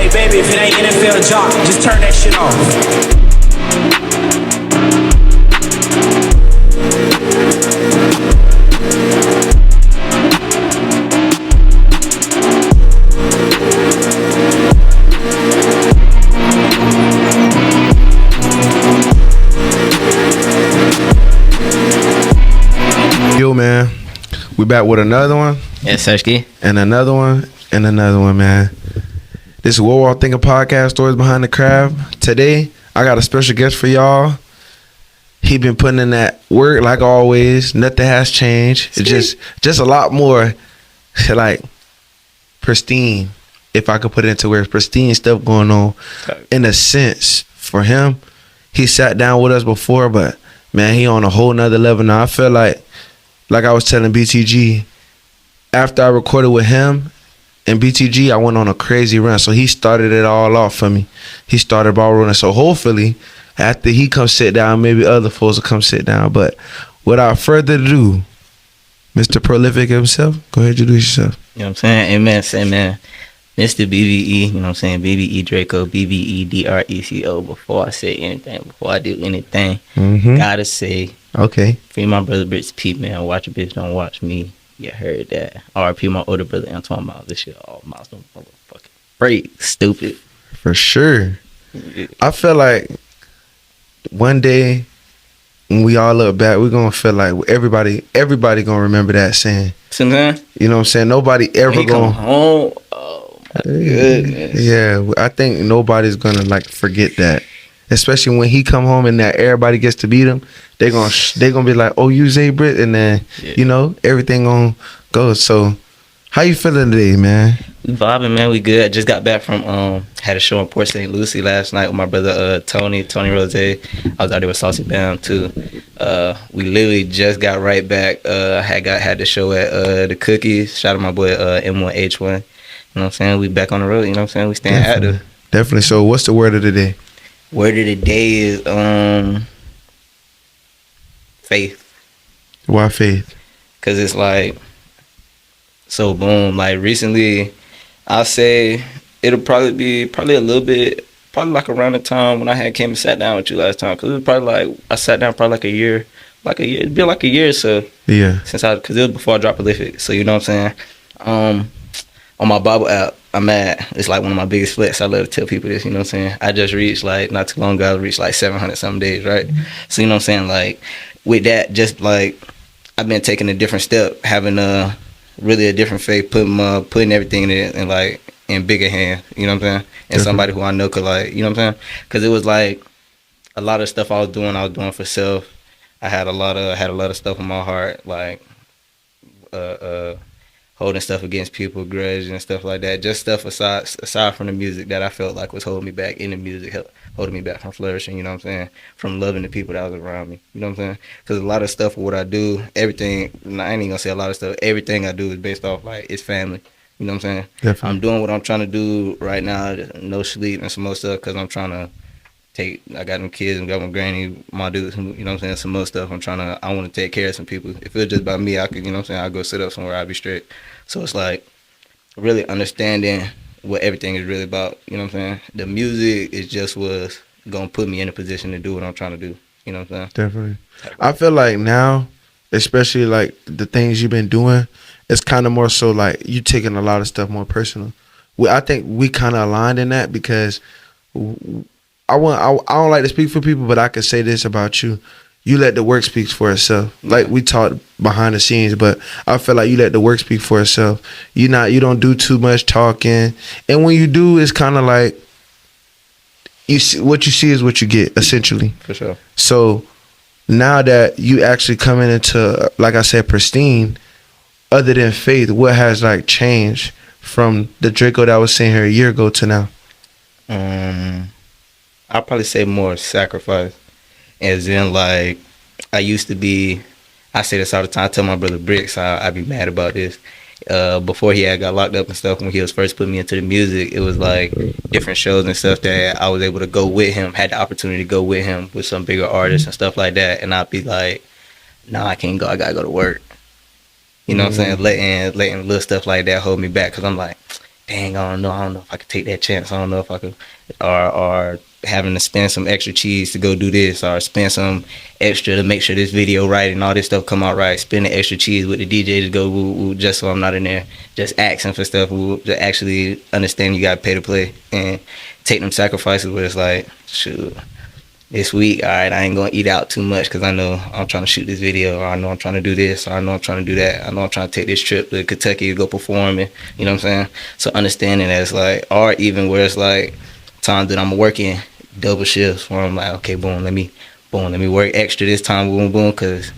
Hey baby, if it ain't NFL jock, just turn that shit off. Yo, man, we back with another one. Yes, Seshki. And another one, and another one, man. This is What We're All Thinking podcast, Stories Behind the Craft. Today, I got a special guest for y'all. He been putting in that work like always. Nothing has changed. It's just a lot more, like, pristine, if I could put it into words. Pristine stuff going on. In a sense, for him, he sat down with us before, but, man, he on a whole nother level now. I feel like I was telling BTG, after I recorded with him and BTG, I went on a crazy run. So he started it all off for me. He started ball rolling. So hopefully, after he comes sit down, maybe other folks will come sit down. But without further ado, Mr. Prolific himself, go ahead, introduce yourself. You know what I'm saying? Amen. Say, man. Mr. BBE, you know what I'm saying? BBE Draco, BBE DRECO. Before I say anything, before I do anything, gotta say, okay. Free my brother Brits Pete, man. Watch a bitch, don't watch me. You heard that. RP my older brother Antoine Miles. This shit all Miles don't motherfucking break. Stupid. For sure. I feel like one day when we all look back, we're gonna feel like everybody gonna remember that saying. Sometimes. You know what I'm saying? Nobody ever gonna home. Oh my goodness. Yeah, I think nobody's gonna like forget that. Especially when he come home and that everybody gets to beat him, they gonna be like, "Oh, you Zay Britt," and then you know everything gonna go. So, how you feeling today, man? We vibing, man. We good. I just got back from had a show in Port St. Lucie last night with my brother Tony Rose. I was out there with Saucy Bam too. We literally just got right back. Had the show at the Cookies. Shout out my boy M1H1. You know what I'm saying? We back on the road. You know what I'm saying? We staying active. Definitely. So, what's the word of the day? Word of the day is faith. Why faith? Cause it's like, so boom. Like recently, I'll say it'll probably a little bit, probably like around the time when I had came and sat down with you last time. Cause it was probably like I sat down probably like a year. It'd been like a year or so. Yeah. Cause it was before I dropped Prolific. So you know what I'm saying. On my Bible app, it's like one of my biggest flex. I love to tell people this, you know what I'm saying? I just reached, like, not too long ago, I reached like 700 some days, right? So, you know what I'm saying? Like, with that, just like, I've been taking a different step, having really a different faith, putting everything in it and like in bigger hand, you know what I'm saying? And somebody who I know could like, you know what I'm saying? Because it was like a lot of stuff I was doing for self. I had a lot of stuff in my heart, like, holding stuff against people, grudge and stuff like that. Just stuff aside from the music that I felt like was holding me back in the music, holding me back from flourishing, you know what I'm saying? From loving the people that was around me, you know what I'm saying? Because a lot of stuff, what I do, everything, I ain't even gonna say a lot of stuff, everything I do is based off, like, it's family, you know what I'm saying? Definitely. I'm doing what I'm trying to do right now, no sleep and some more stuff, because I'm trying to I got them kids and got my granny, my dudes, you know what I'm saying, some more stuff. I want to take care of some people. If it was just about me, I could, you know what I'm saying, I'll go sit up somewhere, I'll be straight. So it's like really understanding what everything is really about, you know what I'm saying? The music is just what's going to put me in a position to do what I'm trying to do, you know what I'm saying? Definitely. I feel like now, especially like the things you've been doing, it's kind of more so like you taking a lot of stuff more personal. I think we kind of aligned in that because I don't like to speak for people, but I can say this about you. You let the work speak for itself. Like we talked behind the scenes, but I feel like you let the work speak for itself. You don't do too much talking. And when you do, it's kind of like what you see is what you get, essentially. For sure. So now that you actually coming into, like I said, pristine, other than faith, what has like changed from the Draco that was sitting here a year ago to now? I'll probably say more sacrifice. As in, like, I used to be, I say this all the time, I tell my brother Bricks, I be mad about this. Before he had got locked up and stuff, when he was first putting me into the music, it was like different shows and stuff that I was able to go with him, had the opportunity to go with him with some bigger artists and stuff like that. And I'd be like, nah, I can't go, I gotta go to work. You know what I'm saying? Letting little stuff like that hold me back, because I'm like, dang, I don't know if I could take that chance. I don't know if I could, or having to spend some extra cheese to go do this, or spend some extra to make sure this video right and all this stuff come out right. Spend the extra cheese with the DJ to go woo, woo, just so I'm not in there just asking for stuff. Woo, to actually understand you gotta pay to play and take them sacrifices where it's like, shoot, this week, all right, I ain't gonna eat out too much because I know I'm trying to shoot this video, or I know I'm trying to do this, or I know I'm trying to do that. I know I'm trying to take this trip to Kentucky to go perform, and you know what I'm saying. So understanding that it's like, or even where it's like times that I'm working double shifts, where I'm like, okay, boom, let me work extra this time, boom, boom, because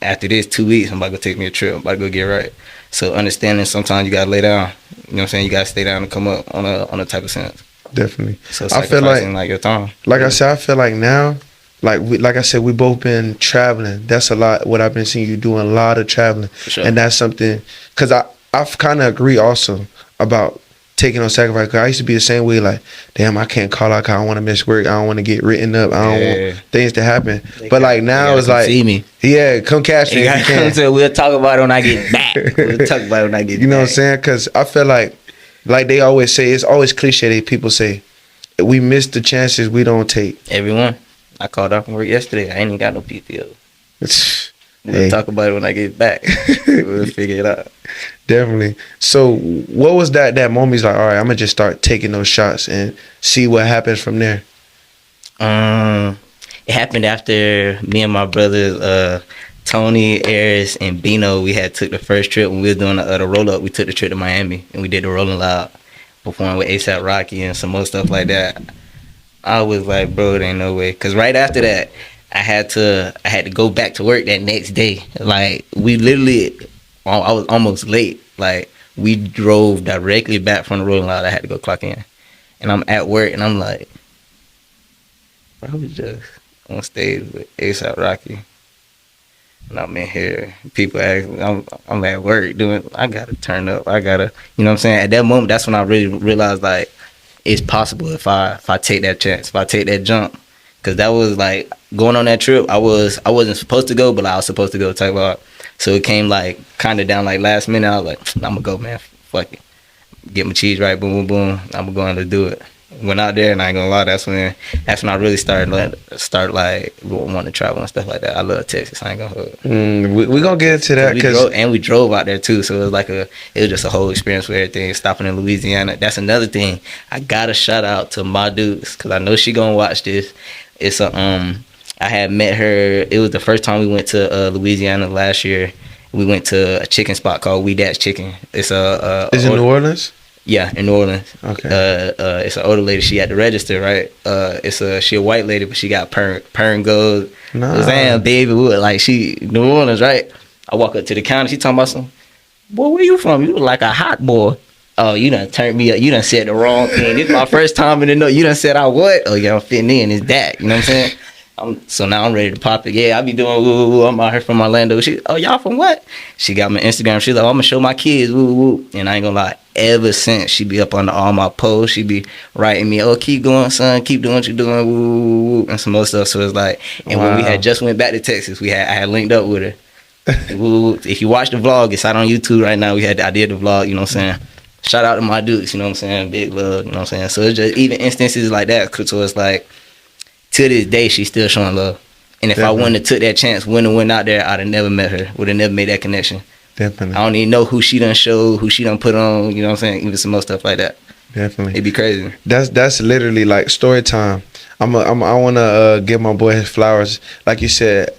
after this 2 weeks, I'm about to go take me a trip, I'm about to go get right. So understanding sometimes you gotta lay down, you know what I'm saying. You gotta stay down and come up on a type of sense. Definitely. So I feel like your time. Like I said, I feel like now, like I said, we both been traveling. That's a lot. What I've been seeing you doing, a lot of traveling, For sure. and that's something. Cause I kind of agree also about taking on sacrifice. Cause I used to be the same way. Like, damn, I can't call out. Cause I don't want to miss work. I don't want to get written up. I don't want things to happen. But like now, it's like, see me. Yeah, come catch me. If you can. We'll talk about it when I get back. We'll talk about it when I get back. You know what I'm saying? Cause I feel like they always say, it's always cliche that people say, we miss the chances we don't take. Everyone. I called off from work yesterday. I ain't even got no PTO. We'll talk about it when I get back. We'll figure it out. Definitely. So what was that moment? He's like, all right, I'm gonna just start taking those shots and see what happens from there. It happened after me and my brothers, Tony, Aris, and Bino, we had took the first trip when we was doing the roll up. We took the trip to Miami and we did the Rolling Loud, performing with ASAP Rocky and some more stuff like that. I was like, bro, it ain't no way. Cause right after that, I had to go back to work that next day. Like we literally, I was almost late. Like we drove directly back from the Rolling Loud. I had to go clock in, and I'm at work and I'm like, bro, I was just on stage with ASAP Rocky. And I'm in here. People ask me, I'm at work doing, I gotta turn up. I gotta, you know what I'm saying? At that moment, that's when I really realized, like, it's possible if I take that chance, if I take that jump. Because that was, like, going on that trip, I wasn't supposed to go, but I was supposed to go type of. So it came, like, kind of down, like, last minute. I was like, I'm gonna go, man. Fuck it. Get my cheese right, boom, boom, boom. I'm going to do it. Went out there and I ain't gonna lie, that's when I really started wanting to travel and stuff like that. I love Texas. I ain't gonna hold. We gonna get into that because we drove out there too, so it was just a whole experience with everything. Stopping in Louisiana, that's another thing. I gotta shout out to my dudes because I know she gonna watch this. It's I had met her. It was the first time we went to Louisiana last year. We went to a chicken spot called We Dad's Chicken. It's Is it New Orleans? Yeah, in New Orleans. Okay. It's an older lady. She had to register, right? She a white lady, but she got perm gold. Nah. Damn, baby wood. Like she New Orleans, right? I walk up to the counter. She talking about some. Boy, where you from? You look like a hot boy. Oh, you done turned me up. You done said the wrong thing. This is my first time in the know. You done said I what? Oh yeah, I'm fitting in. It's that. You know what I'm saying? So now I'm ready to pop it. Yeah, I be doing woo woo. I'm out here from Orlando. Y'all from what? She got my Instagram. She's like, I'm gonna show my kids woo woo. And I ain't gonna lie. Ever since she be up under all my posts, she be writing me, oh, keep going, son, keep doing what you're doing, woo, woo, woo, and some more stuff. So it's like, and when we had just went back to Texas, I had linked up with her. Woo, if you watch the vlog, it's out on YouTube right now. I did the vlog, you know what I'm saying? Shout out to my dudes, you know what I'm saying? Big love, you know what I'm saying? So it's just even instances like that. So it's like, to this day, she's still showing love. And if I wouldn't have took that chance, wouldn't have went out there, I'd have never met her. Would have never made that connection. Definitely. I don't even know who she done showed, who she done put on, you know what I'm saying? Even some more stuff like that. Definitely. It'd be crazy. That's literally like story time. I want to give my boy his flowers. Like you said,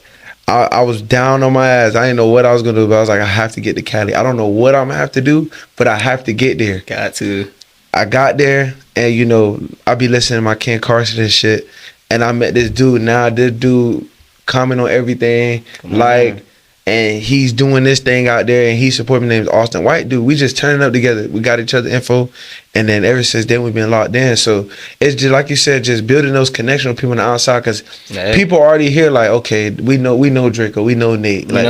I was down on my ass. I didn't know what I was going to do, but I was like, I have to get to Cali. I don't know what I'm going to have to do, but I have to get there. Got to. I got there, and, you know, I be listening to my Ken Carson and shit, and I met this dude. Now this dude comment on everything, and he's doing this thing out there, and he's supporting me. Name's Austin White, dude. We just turning up together. We got each other info, and then ever since then we've been locked in. So it's just like you said, just building those connections with people on the outside, because people already here like, okay, we know Draco, we know Nate, like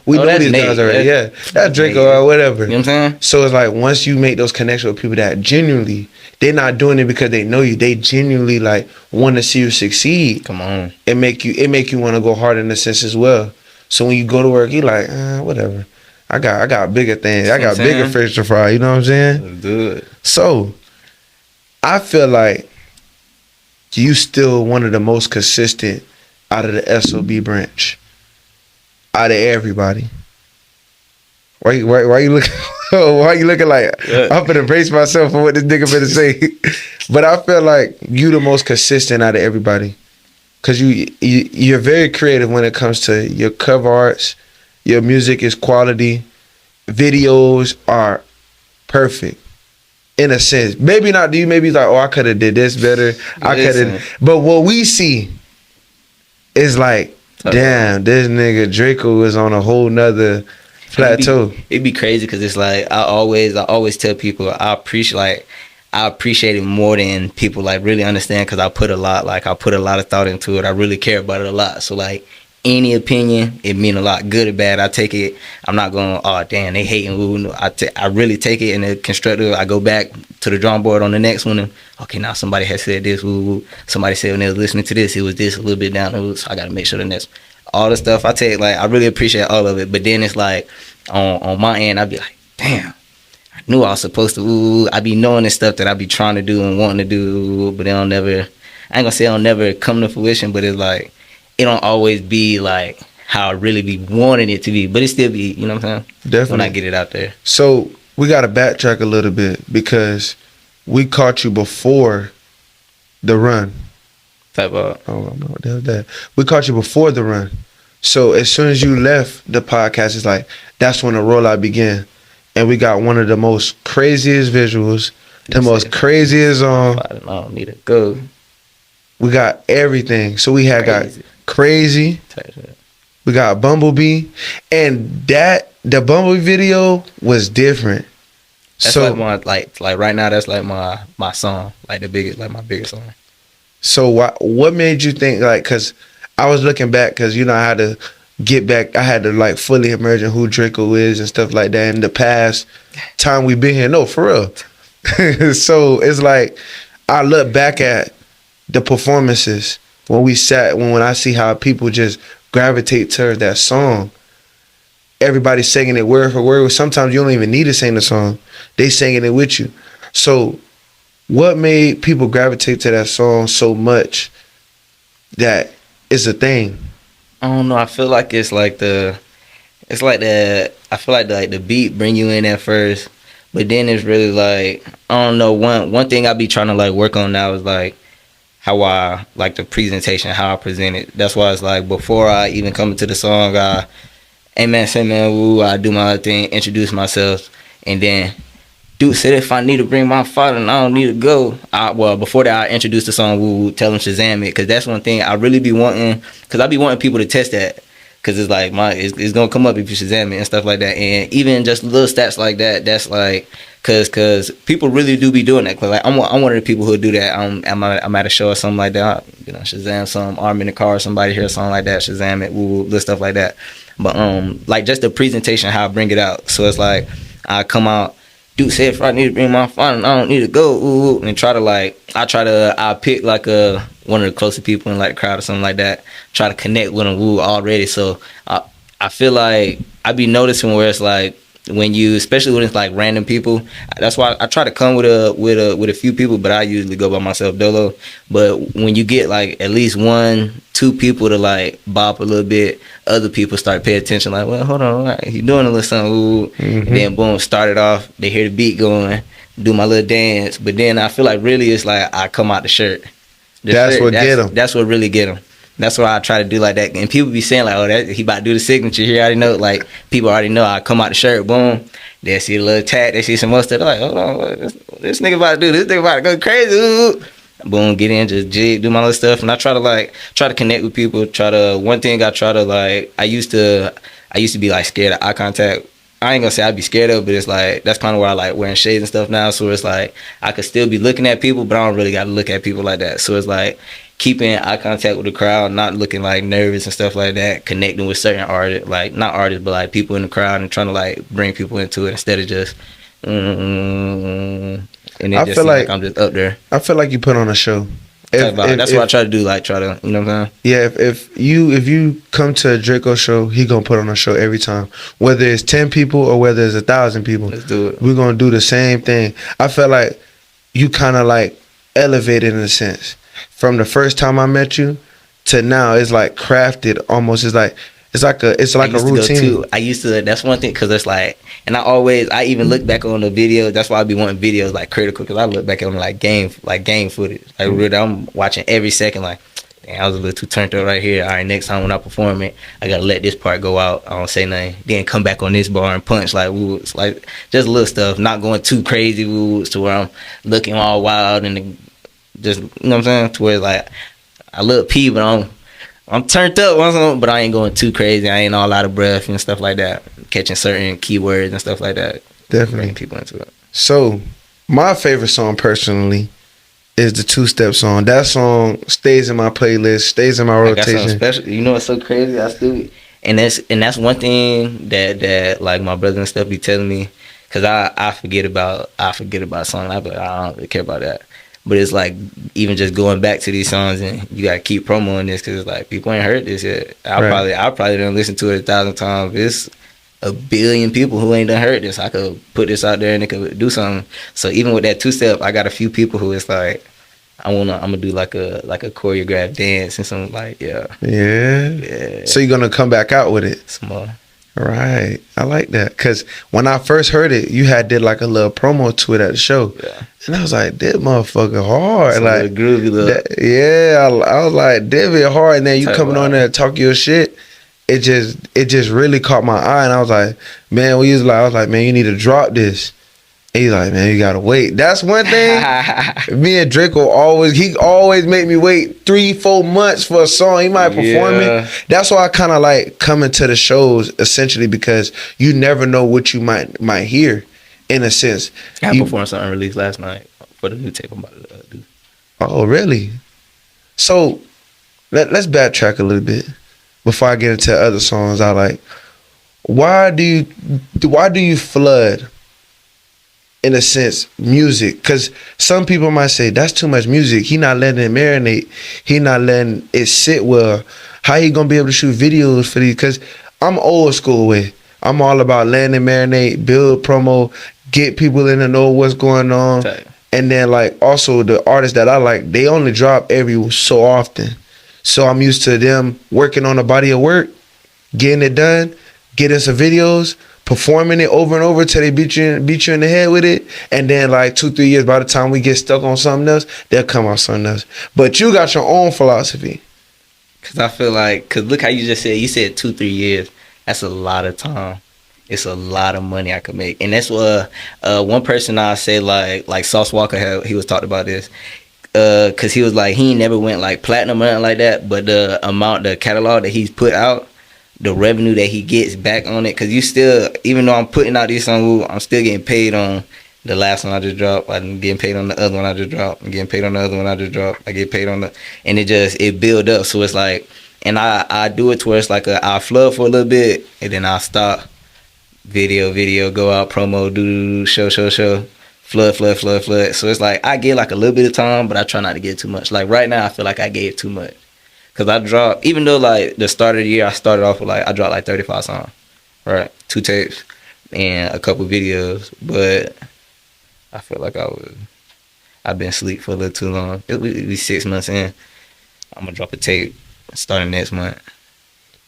we know these guys already. Yeah, that's Draco or whatever. You know what I'm saying? So it's like once you make those connections with people that genuinely, they're not doing it because they know you. They genuinely like want to see you succeed. Come on, it make you want to go hard in a sense as well. So when you go to work, you like, whatever. I got bigger things. I That's got what I'm bigger saying. fish to fry. You know what I'm saying? Let's do it. So, I feel like you still one of the most consistent out of the SOB branch, out of everybody. Why you looking? Why you looking like I'm finna brace myself for what this nigga finna say? But I feel like you the most consistent out of everybody, cause you're very creative when it comes to your cover arts. Your music is quality. Videos are perfect. In a sense, maybe not. Do you maybe like, oh, I could have did this better. I could have. But what we see is like, damn, this nigga Draco is on a whole nother plateau. It'd be crazy because it's like I always tell people I appreciate it more than people like really understand, because I put a lot of thought into it. I really care about it a lot. So like any opinion, it mean a lot, good or bad. I take it. I'm not going, oh damn, they hating. Ooh. I really take it in a constructive. I go back to the drawing board on the next one and okay, now somebody has said this. Ooh. Somebody said when they was listening to this, it was this a little bit down. So I got to make sure the next. All the stuff I take, like I really appreciate all of it. But then it's like on my end, I'd be like, damn, I knew I was supposed to. Ooh, I be knowing this stuff that I be trying to do and wanting to do, but they don't never. I ain't gonna say it'll never come to fruition, but it's like it don't always be like how I really be wanting it to be, but it still be, you know what I'm saying? Definitely. When I get it out there. So we got to backtrack a little bit because we caught you before the run. Type of. Oh, I don't know what the hell that. We caught you before the run. So as soon as you left the podcast, it's like that's when the rollout began, and we got one of the most craziest visuals, the most craziest I don't need to go. We got everything. So we had Crazy. got Crazy. We got Bumblebee, and the Bumblebee video was different. That's so like my like right now. That's like my song, like my biggest song. So what made you think like? Cause I was looking back, cause you know I had to get back. I had to like fully immerse in who Draco is and stuff like that. In the past time we've been here, no, for real. So it's like I look back at the performances when we sat, when I see how people just gravitate towards that song. Everybody singing it word for word. Sometimes you don't even need to sing the song. They singing it with you. So what made people gravitate to that song so much that it's a thing? I don't know. I feel like I feel like the beat bring you in at first, but then it's really like, I don't know. One thing I be trying to like work on now is like how I like the presentation, how I present it. That's why it's like before I even come into the song, say man, woo, I do my other thing, introduce myself, and then dude said if I need to bring my father and I don't need to go. Before that, I introduced the song, woo, tell him Shazam it, because that's one thing I really be wanting, because I be wanting people to test that, because it's like it's gonna come up if you Shazam it and stuff like that, and even just little stats like that. That's like, cause people really do be doing that. Cause like I'm one of the people who do that. I'm at a show or something like that. You know, Shazam some arm in the car, or somebody hear something like that, Shazam it, woo, little stuff like that. But like just the presentation, how I bring it out. So it's like I come out. Dude said if I need to bring my phone, I don't need to go. Ooh, and I pick like one of the closer people in like the crowd or something like that. Try to connect with them already. So I feel like I be noticing where it's like when you, especially when it's like random people. That's why I try to come with a few people, but I usually go by myself dolo. But when you get like at least 1-2 people to like bop a little bit, other people start paying attention. Like, well, hold on, right, he doing a little something. Ooh. Mm-hmm. And then boom, start it off. They hear the beat going, do my little dance. But then I feel like really it's like I come out the shirt. That's what get them. That's what really get them. That's why I try to do like that. And people be saying like, oh, he about to do the signature. He already know. Like, people already know. I come out the shirt, boom. They see a little tag. They see some more stuff. They're like, hold on, this nigga about to do this. Nigga about to go crazy. Ooh. Boom, get in, just jig, do my little stuff. And I try to connect with people. One thing I try to like, I used to be like scared of eye contact. I ain't gonna say I'd be scared of, but it's like, that's kind of where I like wearing shades and stuff now. So it's like, I could still be looking at people, but I don't really got to look at people like that. So it's like, keeping eye contact with the crowd, not looking like nervous and stuff like that, connecting with certain artists, like not artists, but like people in the crowd, and trying to like bring people into it instead of just and it I just feel like I'm just up there. I feel like you put on a show. That's what I try to do. Like try to, you know what I'm saying? Yeah, if you come to a Draco show, he gonna put on a show every time. Whether it's 10 people or whether it's 1,000 people, Let's do it. we're gonna do the same thing. I felt like you kind of like elevated in a sense from the first time I met you to now. It's like crafted almost. It's like a routine. I used to. That's one thing because it's like, and I even look back on the video. That's why I be wanting videos like critical because I look back on like game footage. Like really, I'm watching every second. Like, damn, I was a little too turned up right here. All right, next time when I perform it, I gotta let this part go out. I don't say nothing. Then come back on this bar and punch like woods, like just little stuff. Not going too crazy woods to where I'm looking all wild and just, you know what I'm saying, to where like I look pee, but I'm turned up, but I ain't going too crazy. I ain't all out of breath and stuff like that. Catching certain keywords and stuff like that. Definitely. Bring people into it. So, my favorite song personally is the Two-Step song. That song stays in my playlist, stays in my rotation. I got something special. You know what's so crazy? And that's one thing that like my brother and stuff be telling me, cause I forget about songs. I don't really care about that. But it's like even just going back to these songs and you gotta keep promoting this because it's like people ain't heard this yet. I probably done listen to it 1,000 times. It's a billion people who ain't done heard this. I could put this out there and they could do something. So even with that Two-Step, I got a few people who it's like I'm gonna do like a choreographed dance and something like yeah. So you're gonna come back out with it? Small. Right. I like that. Because when I first heard it, you did like a little promo to it at the show. Yeah. And I was like, this motherfucker hard. It's like groovy look. I was like, this bit hard. And then you coming on there and talk your shit. It just really caught my eye. And I was like, man, I was like, man, you need to drop this. And he's like, man, you gotta wait. That's one thing. Me and Draco always make me wait 3-4 months for a song. He might perform it. That's why I kind of like coming to the shows essentially because you never know what you might hear. In a sense, I performed something released last night for the new tape I'm about to do. Oh, really? So let's backtrack a little bit before I get into other songs. I like. Why do you flood? In a sense, music, because some people might say that's too much music. He not letting it marinate. He not letting it sit well. How he gonna be able to shoot videos for these? Because I'm old school way. I'm all about letting it marinate, build promo, get people in to know what's going on, and then like also the artists that I like, they only drop every so often. So I'm used to them working on a body of work, getting it done, getting some videos, performing it over and over till they beat you in the head with it, and then like 2-3 years, by the time we get stuck on something else, they'll come out something else. But you got your own philosophy. Cause I feel like, cause look how you just said. You said 2-3 years. That's a lot of time. It's a lot of money I could make, and that's what one person I say like Sauce Walker he was talking about this. Cause he was like he never went like platinum or nothing like that, but the catalog that he's put out, the revenue that he gets back on it, because you still, even though I'm putting out these songs, I'm still getting paid on the last one I just dropped. I'm getting paid on the other one I just dropped. I'm getting paid on the other one I just dropped. I get paid on and it build up. So it's like, and I do it to where it's like I'll flood for a little bit, and then I'll stop. Video, go out, promo, do, show, flood. So it's like I get like a little bit of time, but I try not to get too much. Like right now, I feel like I gave too much. Cause I dropped, even though like the start of the year, I started off with I dropped like 35 songs, right? 2 tapes and a couple videos, but I feel like I've been asleep for a little too long. It'll be 6 months in. I'm gonna drop a tape starting next month.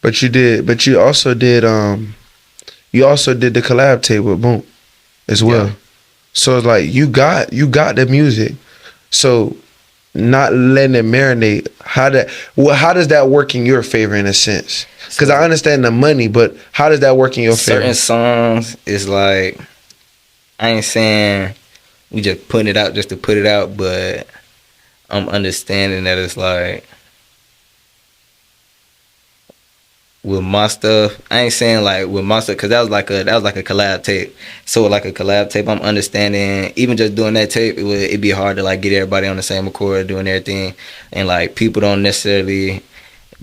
But you also did the collab tape with Boom as well. Yeah. So it's like you got the music. So not letting it marinate, how does that work in your favor in a sense? Because I understand the money, but how does that work in your favor? Certain songs is like, I ain't saying we just putting it out just to put it out, but I'm understanding that it's like with my stuff, I ain't saying like with my stuff, because that was like a collab tape. So like a collab tape, I'm understanding even just doing that tape, it'd be hard to like get everybody on the same accord doing everything, and like people don't necessarily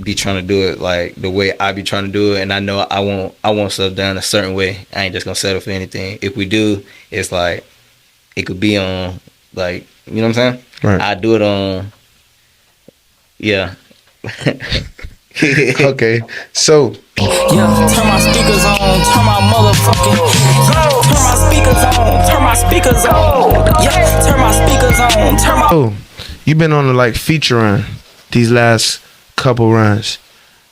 be trying to do it like the way I be trying to do it, and I know I want stuff done a certain way. I ain't just gonna settle for anything. If we do, it's like it could be on like, you know what I'm saying? Right. I do it on Yeah. Okay, so Yeah, turn my speakers on, turn my motherfucking turn my speakers on, turn my speakers on. Yeah, turn my speakers on, turn my you've been on a like feature run these last couple runs.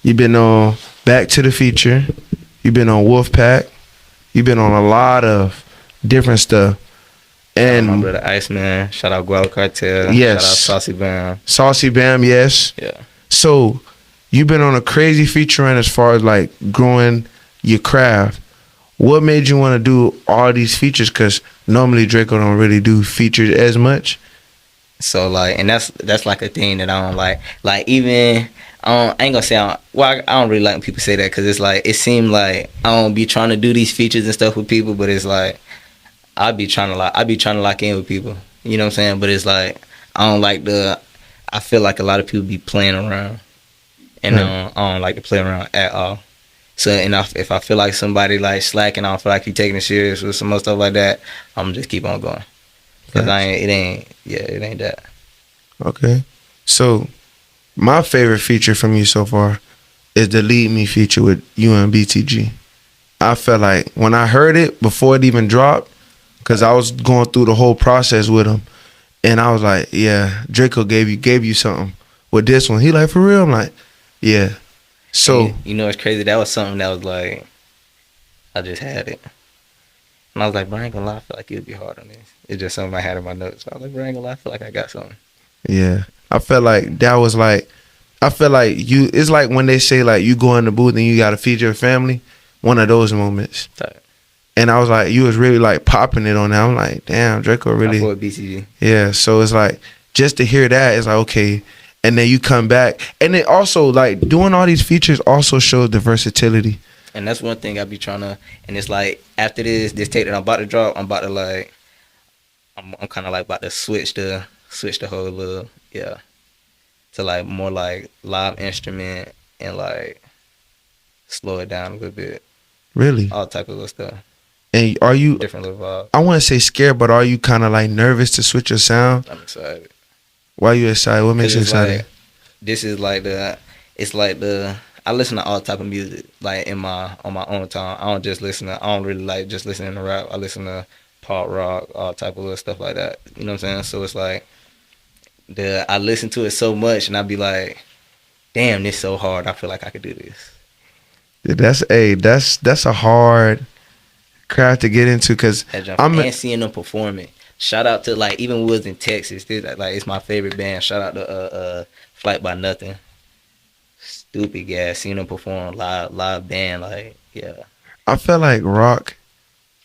You've been on Back to the Feature. You've been on Wolfpack. You've been on a lot of different stuff. And my brother Iceman, shout out Guava Cartel, yes, shout out Saucy Bam. Saucy Bam, yes. Yeah. So you've been on a crazy feature run as far as like growing your craft. What made you want to do all these features? Because normally Draco don't really do features as much. So like, and that's like a thing that I don't like. Like even I ain't gonna say I don't really like when people say that because it's like it seemed like I don't be trying to do these features and stuff with people, but it's like I be trying to lock in with people. You know what I'm saying? But it's like I don't like I feel like a lot of people be playing around, and I don't like to play around at all. So and if I feel like somebody like slacking, I don't feel like you taking it serious with some more stuff like that, I'm just keep on going. Cause it ain't that. Okay. So my favorite feature from you so far is the Lead Me feature with you and BTG. I felt like when I heard it before it even dropped, because I was going through the whole process with him, and I was like, yeah, Draco gave you something with this one. He like, for real? I'm like, yeah. So you know it's crazy. That was something that was like I just had it. And I was like, bro, I ain't gonna lie, I feel like it would be hard on this. It's just something I had in my notes. So I was like, bro, I ain't gonna lie, I feel like I got something. yeah, I felt like that was like, I feel like you. It's like when they say like you go in the booth and you got to feed your family. One of those moments. Tight. And I was like, you was really like popping it on that. I'm like, damn, Draco really. I fought BCG. Yeah, so it's like just to hear that is like okay, and then you come back, and it also like doing all these features also shows the versatility. And that's one thing I be trying to. And it's like after this tape that I'm about to drop, I'm about to like, I'm kind of like about to switch the whole little to like more like live instrument and like slow it down a little bit. Really? All type of little stuff. And are you? Different little vibe. I want to say scared, but are you kind of like nervous to switch your sound? I'm excited. Why are you excited? What makes you excited? Like, this is like I listen to all type of music like on my own time. I don't really like just listening to rap. I listen to pop rock, all type of little stuff like that. You know what I'm saying? So it's like I listen to it so much and I be like, damn, this so hard. I feel like I could do this. Yeah, that's a hard craft to get into because I'm seeing them perform it. Shout out to like even when we was in Texas, like it's my favorite band. Shout out to Flight by Nothing. Stupid gas, seeing them perform live band, like yeah. I feel like rock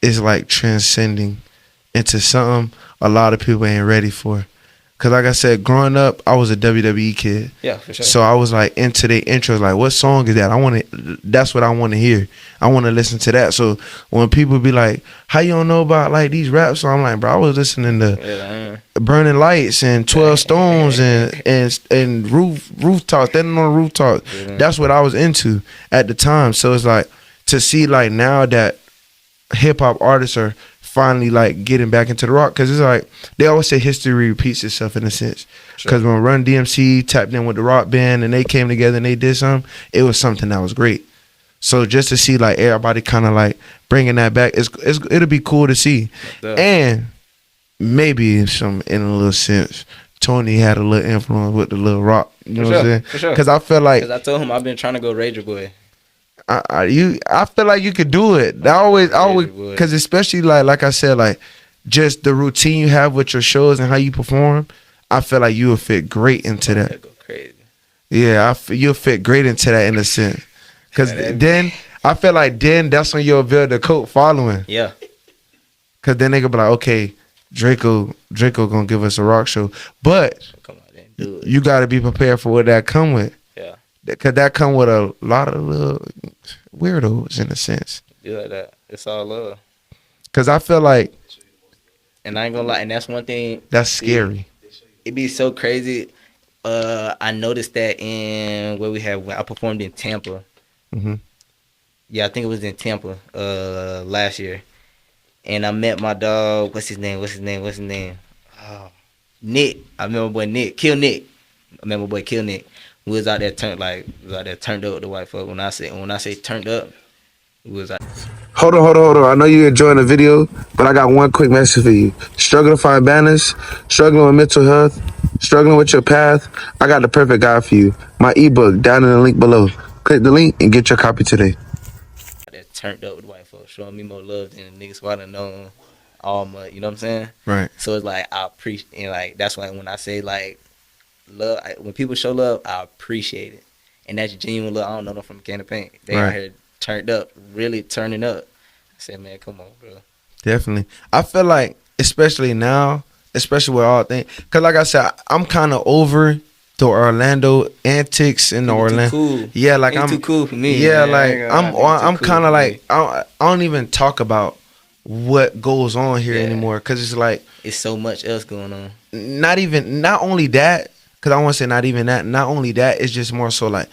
is like transcending into something a lot of people ain't ready for. Cause like I said, growing up, I was a WWE kid. Yeah, for sure. So I was like into the intros, like, what song is that? That's what I want to hear. I want to listen to that. So when people be like, how you don't know about like these rap songs? I'm like, bro, I was listening to Burning Lights and 12 Stones and Rooftop, standing on the rooftop. Yeah. That's what I was into at the time. So it's like to see like now that hip hop artists are finally like getting back into the rock, because it's like they always say history repeats itself in a sense, because when Run DMC tapped in with the rock band and they came together and they did something, it was something that was great. So just to see like everybody kind of like bringing that back, it'll be cool to see. And maybe in a little sense Tony had a little influence with the little rock, you know what I'm saying? For sure. Because I feel like I told him I've been trying to go Rager Boy. I feel like you could do it. I always, because especially like I said, like just the routine you have with your shows and how you perform, I feel like you will fit great into that. Go crazy. Yeah, you'll fit great into that in a sense. Because then I feel like that's when you'll build a cult following. Yeah. Because then they could be like, okay, Draco gonna give us a rock show, but come on, then do it. You got to be prepared for what that come with. Yeah. Because that come with a lot of little weirdos in a sense. You like that? It's all love. Because I feel like, and I ain't gonna lie, and that's one thing. That's scary. It'd be so crazy. I noticed that when I performed in Tampa. Mm-hmm. Yeah, I think it was in Tampa last year. And I met my dog. What's his name? Oh, Nick. I remember my boy Nick. Kill Nick. I remember my boy Kill Nick. We was out there turned up with the white folk. When I say turned up, we was out. Hold on. I know you're enjoying the video, but I got one quick message for you. Struggling to find balance, struggling with mental health, struggling with your path. I got the perfect guide for you. My ebook down in the link below. Click the link and get your copy today. That turned up with white folks, showing me more love than the niggas who I done known all my, you know what I'm saying? Right. So it's like I appreciate, and like that's why when I say like love, when people show love, I appreciate it, and that's genuine love. I don't know them from a can of paint. They out here turned up, really turning up. I said, man, come on, bro. Definitely. I feel like, especially now, especially with all things, because like I said, I'm kind of over the Orlando antics and the Orlando. Cool. Yeah, like Ain't I'm too cool for me. Yeah, man. I'm kind of like I don't even talk about what goes on here anymore, because it's like it's so much else going on. Not only that, because I want to say not even that. Not only that, it's just more so like,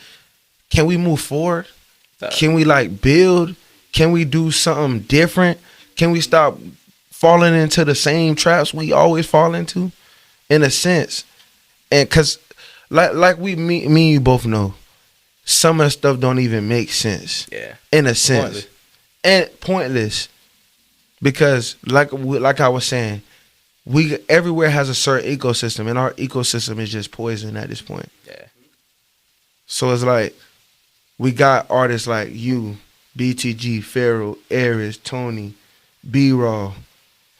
can we move forward? Can we like build? Can we do something different? Can we stop falling into the same traps we always fall into, in a sense? And because, like me and you both know, some of the stuff don't even make sense. Yeah. In a sense. Pointless. And pointless. Because, like I was saying, we everywhere has a certain ecosystem, and our ecosystem is just poison at this point. Yeah. So it's like, we got artists like you, BTG, Pharaoh, Aries, Tony, B-Raw,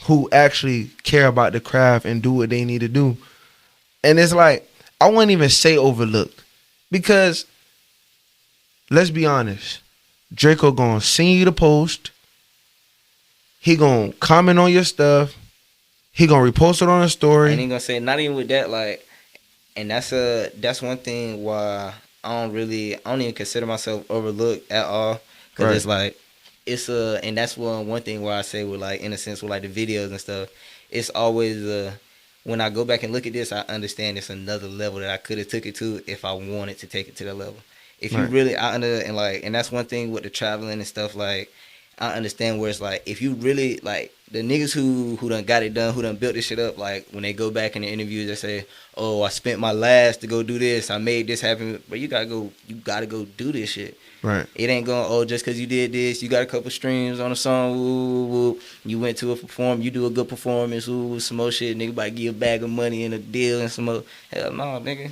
who actually care about the craft and do what they need to do. And it's like, I wouldn't even say overlooked, because let's be honest, Draco gonna send you the post, he gonna comment on your stuff, he gonna repost it on a story. And he gonna say, not even with that, like, and that's one thing why I don't even consider myself overlooked at all. Cause it's like, and that's one thing where I say with like, in a sense with like the videos and stuff, it's always when I go back and look at this, I understand it's another level that I could have took it to if I wanted to take it to that level. If you really, and that's one thing with the traveling and stuff, like, I understand where it's like, if you really, like, the niggas who done got it done, who done built this shit up, like, when they go back in the interviews, they say, oh, I spent my last to go do this, I made this happen, but you gotta go do this shit. Right. It ain't going, oh, just because you did this, you got a couple streams on a song, woo, you went to a performance, you do a good performance, some more shit, nigga about to give you a bag of money and a deal and some more. Hell no, nigga.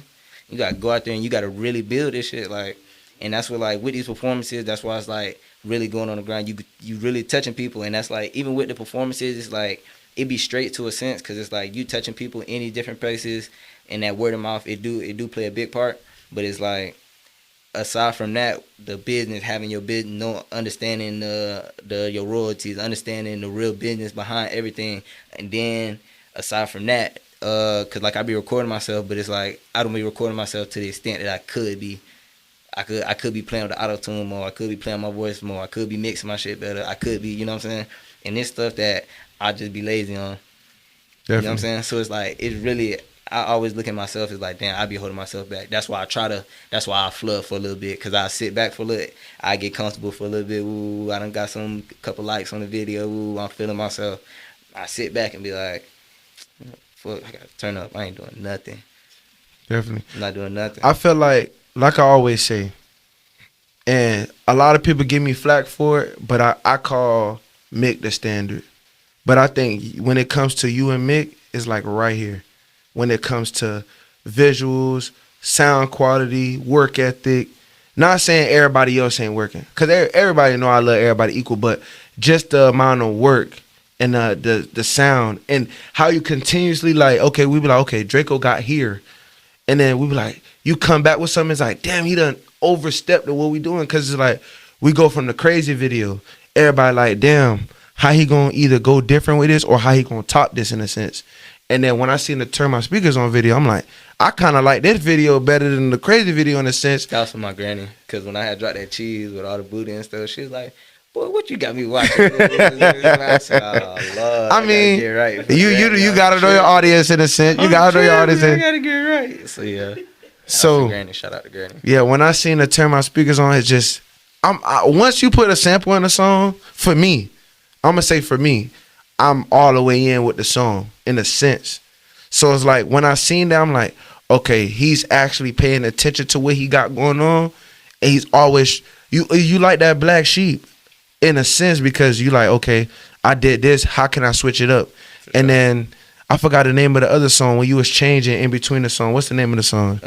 You gotta go out there and you gotta really build this shit, like, and that's what, like, with these performances, that's why it's like really going on the ground. You really touching people, and that's like, even with the performances, it's like it be straight to a sense, because it's like you touching people in these different places, and that word of mouth, it do play a big part. But it's like, aside from that, the business, having your business, understanding your royalties, understanding the real business behind everything, and then aside from that, cause like I be recording myself, but it's like I don't be recording myself to the extent that I could be. I could be playing with the auto tune more. I could be playing my voice more. I could be mixing my shit better. I could be, you know what I'm saying? And it's stuff that I just be lazy on. Definitely. You know what I'm saying? So it's like, it's really, I always look at myself as like, damn, I be holding myself back. That's why that's why I flood for a little bit, because I sit back for a little, I get comfortable for a little bit. Ooh, I done got some couple likes on the video. Ooh, I'm feeling myself. I sit back and be like, fuck, I gotta turn up. I ain't doing nothing. Definitely. I'm not doing nothing. I feel like I always say, and a lot of people give me flack for it, but I call Mick the standard. But I think when it comes to you and Mick, it's like right here. When it comes to visuals, sound quality, work ethic. Not saying everybody else ain't working, because everybody know I love everybody equal, but just the amount of work and the sound and how you continuously, like, okay, we be like, okay, Draco got here. And then we be like, you come back with something, it's like, damn, he done overstepped to what we doing. Because it's like, we go from the crazy video, everybody like, damn, how he gonna either go different with this or how he gonna top this, in a sense. And then when I seen the Turn My Speakers On video, I'm like, I kind of like this video better than the crazy video, in a sense. That was for my granny, because when I had dropped that cheese with all the booty and stuff, she was like, boy, what you got me watching? I said, oh, Lord, I mean, get right. you gotta know your audience, in a sense. You gotta know your audience. I gotta get right. So yeah. So Granny, shout out to Granny. Yeah, when I seen the Turn My Speakers On, it's just, once you put a sample in a song, for me, I'm gonna say for me, I'm all the way in with the song, in a sense. So it's like, when I seen that, I'm like, okay, he's actually paying attention to what he got going on, and he's always you like that black sheep in a sense because you like, okay, I did this, how can I switch it up? And then I forgot the name of the other song when you was changing in between the song. What's the name of the song?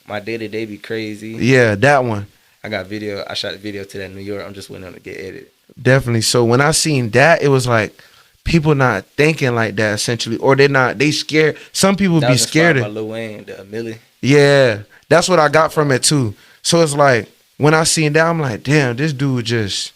My Day to Day Be Crazy. Yeah, that one. I got video. I shot the video to that in New York. I'm just waiting on to get edited. Definitely. So when I seen that, it was like people not thinking like that essentially, or they scared. Some people That be was inspired scared. by Lil Wayne, the Millie. Yeah, that's what I got from it too. So it's like when I seen that, I'm like, damn, this dude just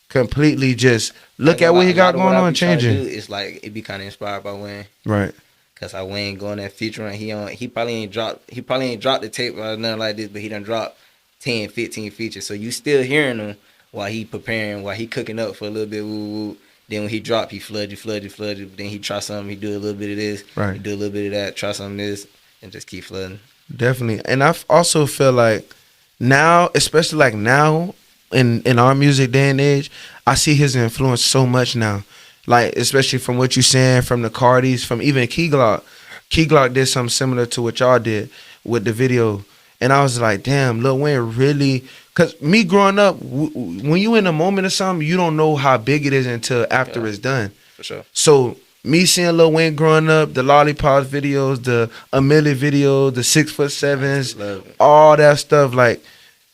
completely just look at what he got going on, changing. It's like it be kind of inspired by Wayne, Right. cause how Wayne going that featuring, he probably ain't dropped the tape or nothing like this, but he done dropped 10, 15 features. So you still hearing him while he preparing, while he cooking up for a little bit. Woo, woo. Then when he drop, he flood you. Then he try something, he do a little bit of this, Right. he do a little bit of that, try some of this, and just keep flooding. Definitely. And I also feel like now, especially like now in our music day and age, I see his influence so much now. Like, especially from what you're saying, from the Cardis, from even Key Glock. Key Glock did something similar to what y'all did with the video. And I was like, damn, Lil Wayne really... Because me growing up, when you in a moment of something, you don't know how big it is until after it's done. For sure. So me seeing Lil Wayne growing up, the Lollipops videos, the Amelie video, the 6'7", all that stuff, like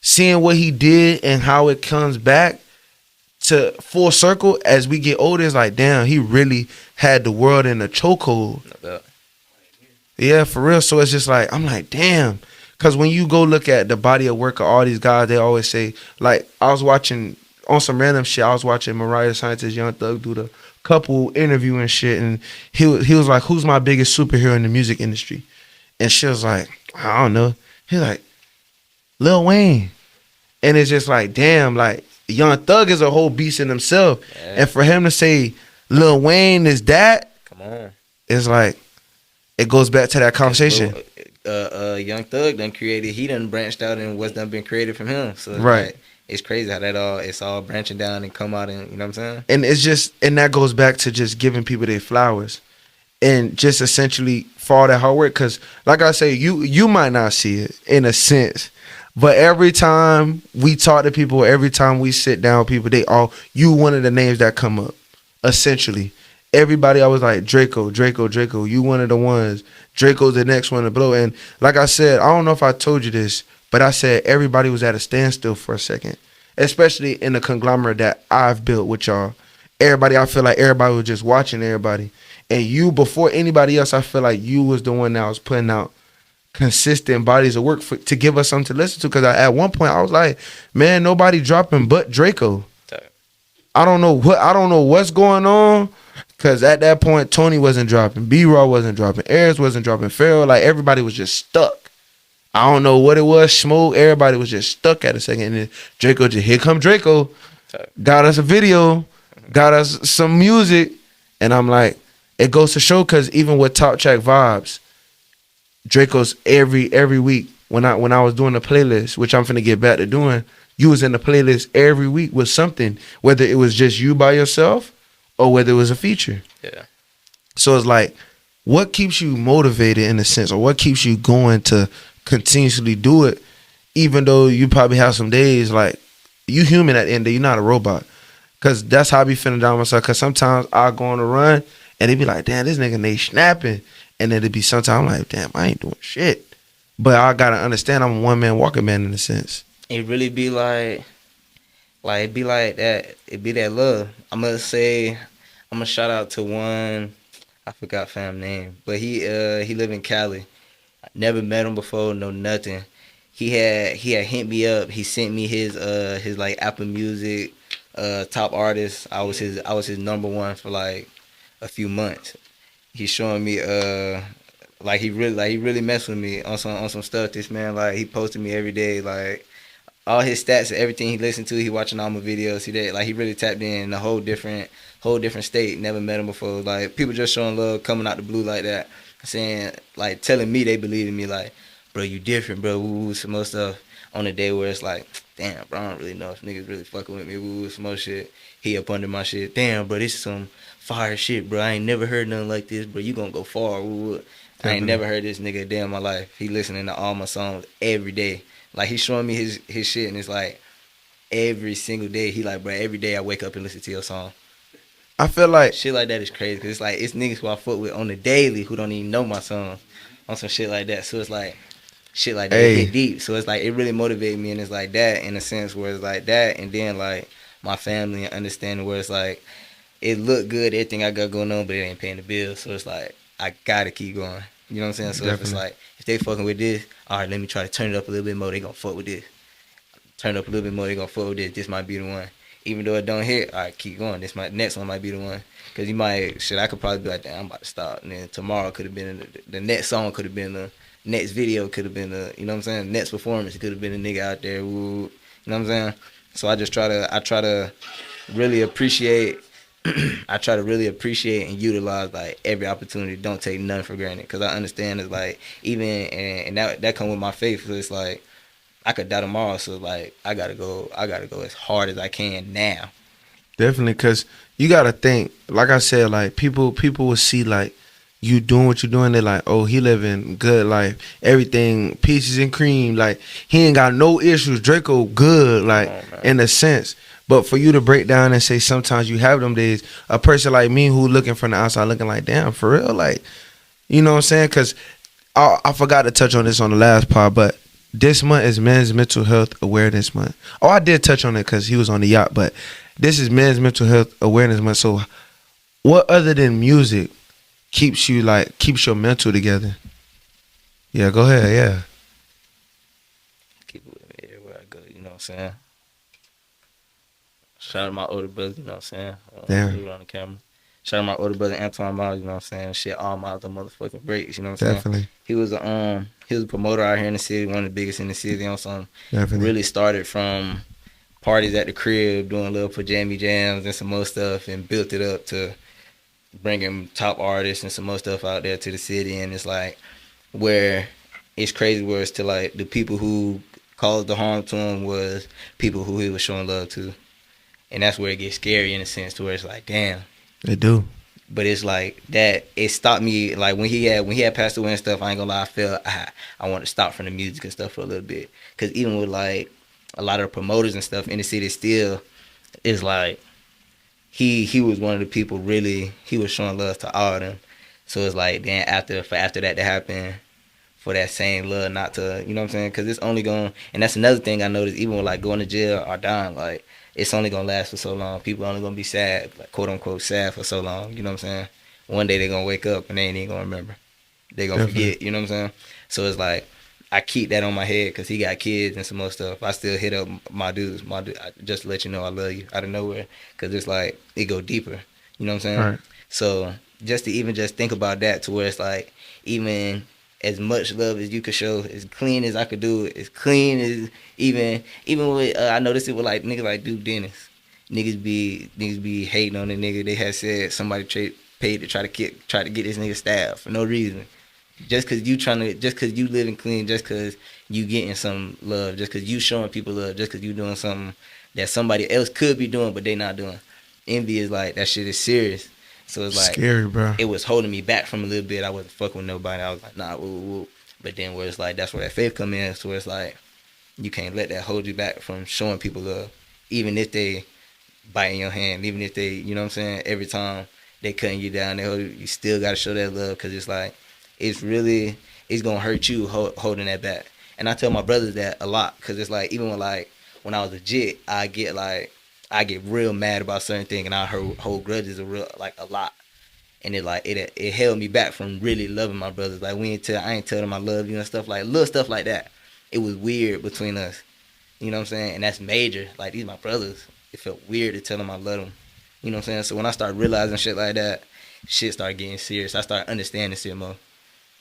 seeing what he did and how it comes back to full circle as we get older, is like, damn, he really had the world in a chokehold. Yeah, for real. So it's just like, I'm like, damn. Because when you go look at the body of work of all these guys, they always say, like, I was watching on some random shit, I was watching Mariah Scientist, Young Thug do the couple interview and shit, and he was like, who's my biggest superhero in the music industry? And she was like, I don't know. He's like, Lil Wayne. And it's just like, damn, like, Young Thug is a whole beast in himself. Yeah. And for him to say Lil Wayne is that, come on, it's like, it goes back to that conversation. Young Thug he done branched out and what's done been created from him. So right. Like, it's crazy how it's all branching down and come out, and you know what I'm saying? And it's just, and that goes back to just giving people their flowers and just essentially for all that hard work. Cause like I say, you might not see it in a sense, but every time we talk to people, every time we sit down with people, you one of the names that come up, essentially. Everybody, I was like, Draco, you one of the ones. Draco's the next one to blow. And like I said, I don't know if I told you this, but I said everybody was at a standstill for a second, especially in the conglomerate that I've built with y'all. Everybody, I feel like everybody was just watching everybody. And you, before anybody else, I feel like you was the one that was putting out consistent bodies of work to give us something to listen to. Because at one point, I was like, man, nobody dropping but Draco. I don't know what's going on. Because at that point, Tony wasn't dropping, B-Raw wasn't dropping, Ayers wasn't dropping, Pharrell, like everybody was just stuck. I don't know what it was, Smoke, everybody was just stuck at a second. And then Draco, here come Draco, got us a video, got us some music. And I'm like, it goes to show, because even with Top Track Vibes, Draco's every week, when I was doing the playlist, which I'm finna get back to doing, you was in the playlist every week with something, whether it was just you by yourself, or whether it was a feature. Yeah. So it's like, what keeps you motivated in a sense, or what keeps you going to continuously do it, even though you probably have some days, like, you human at the end of the day, you're not a robot. Because that's how I be feeling down myself. Because sometimes I'll go on a run, and they be like, damn, this nigga, they snapping. And then it'd be sometimes I'm like, damn, I ain't doing shit. But I got to understand I'm a one-man walking man in a sense. It really be like it be like that. It be that love. I'm gonna shout out to one, I forgot fam name, but he live in Cali. I never met him before, no nothing. He had hit me up. He sent me his like Apple Music top artist. I was his number one for like a few months. He's showing me he really messed with me on some stuff. This man, like, he posted me every day, like all his stats, everything he listened to, he watching all my videos. He really tapped in a whole different state. Never met him before. Like, people just showing love, coming out the blue like that, saying, like, telling me they believe in me, like, bro, you different, bro. Woo, some more stuff on the day where it's like, damn, bro, I don't really know if niggas really fucking with me. Woo, some more shit. He up under my shit. Damn, bro, this is some fire shit, bro. I ain't never heard nothing like this, bro. You gonna go far. Woo. I ain't never heard this nigga a day in my life. He listening to all my songs every day. Like, he's showing me his shit, and it's like every single day. He like, bro, every day I wake up and listen to your song. I feel like Shit like that is crazy, because it's like, it's niggas who I fuck with on the daily who don't even know my song on some shit like that. So it's like, shit like that, it hit deep. So it's like, it really motivated me, and it's like that in a sense where it's like that, and then like my family and understanding where it's like, it look good, everything I got going on, but it ain't paying the bills. So it's like, I gotta keep going. You know what I'm saying? So if it's like, if they fucking with this, all right, let me try to turn it up a little bit more. They gonna fuck with this. Turn it up a little bit more. They gonna fuck with this. This might be the one. Even though it don't hit, all right, keep going. Next one might be the one. Cause you might, I could probably be like, damn, I'm about to stop. And then tomorrow could have been the next song, could have been the next video, could have been the, you know what I'm saying? Next performance, it could have been a nigga out there. Woo, you know what I'm saying? So I try to really appreciate. I try to really appreciate and utilize like every opportunity. Don't take none for granted, because I understand it's like, even and that come with my faith. So it's like, I could die tomorrow, so like I gotta go as hard as I can now. Definitely, because you gotta think, like I said, like people will see like you doing what you're doing. They're like, oh, he living good life, everything peaches and cream, like he ain't got no issues. Draco good, like in a sense. But for you to break down and say sometimes you have them days, a person like me who looking from the outside looking like, damn, for real, like, you know what I'm saying? Because I forgot to touch on this on the last part, but this month is Men's Mental Health Awareness Month. Oh, I did touch on it because he was on the yacht, but this is Men's Mental Health Awareness Month. So what other than music keeps your mental together? Yeah, go ahead, yeah. Keep it with me everywhere I go, you know what I'm saying? Shout out to my older brother, you know what I'm saying? Damn. He on the camera. Shout out to my older brother Anthem, you know what I'm saying? Shit, all miles of motherfucking breaks, you know what I'm saying? Definitely. He was a promoter out here in the city, one of the biggest in the city on some. Definitely. Really started from parties at the crib, doing little pajama jams and some more stuff, and built it up to bringing top artists and some more stuff out there to the city. And it's like, where it's crazy where it's to like the people who caused the harm to him was people who he was showing love to. And that's where it gets scary in a sense, to where it's like, damn. It do. But it's like that, it stopped me. Like when he had passed away and stuff, I ain't gonna lie, I felt I want to stop from the music and stuff for a little bit. Because even with like a lot of promoters and stuff in the city, still, it's like he was one of the people really, he was showing love to all of them. So it's like, then after that to happen, for that same love not to, you know what I'm saying? Because it's only going, and that's another thing I noticed, even with like going to jail or dying, like, it's only gonna last for so long. People only gonna be sad, like quote unquote sad for so long. You know what I'm saying? One day they gonna wake up and they ain't even gonna remember. They gonna forget. You know what I'm saying? So it's like, I keep that on my head because he got kids and some more stuff. I still hit up my dudes, just to let you know I love you out of nowhere, because it's like it go deeper. You know what I'm saying? Right. So just to even just think about that, to where it's like, even as much love as you could show, as clean as I could do it, as clean as even with I noticed it with like niggas like Duke Dennis. Niggas be hating on the nigga. They had said somebody paid to try to get this nigga stabbed for no reason. Just cause you living clean, just cause you getting some love, just cause you showing people love, just cause you doing something that somebody else could be doing but they not doing. Envy is like, that shit is serious. So it's like, scary, bro. It was holding me back from a little bit. I wasn't fucking with nobody. I was like, nah, woo. But then where it's like, that's where that faith come in. So it's like, you can't let that hold you back from showing people love. Even if they biting your hand, even if they, you know what I'm saying, every time they cutting you down, you still got to show that love, because it's like, it's going to hurt you holding that back. And I tell my brothers that a lot, because it's like, even when I was legit, I get real mad about certain things, and I hold grudges a lot. And it held me back from really loving my brothers. Like, I ain't tell them I love you and stuff, like little stuff like that. It was weird between us. You know what I'm saying? And that's major. Like, these my brothers. It felt weird to tell them I love them. You know what I'm saying? So when I started realizing shit like that, shit started getting serious. I started understanding shit more.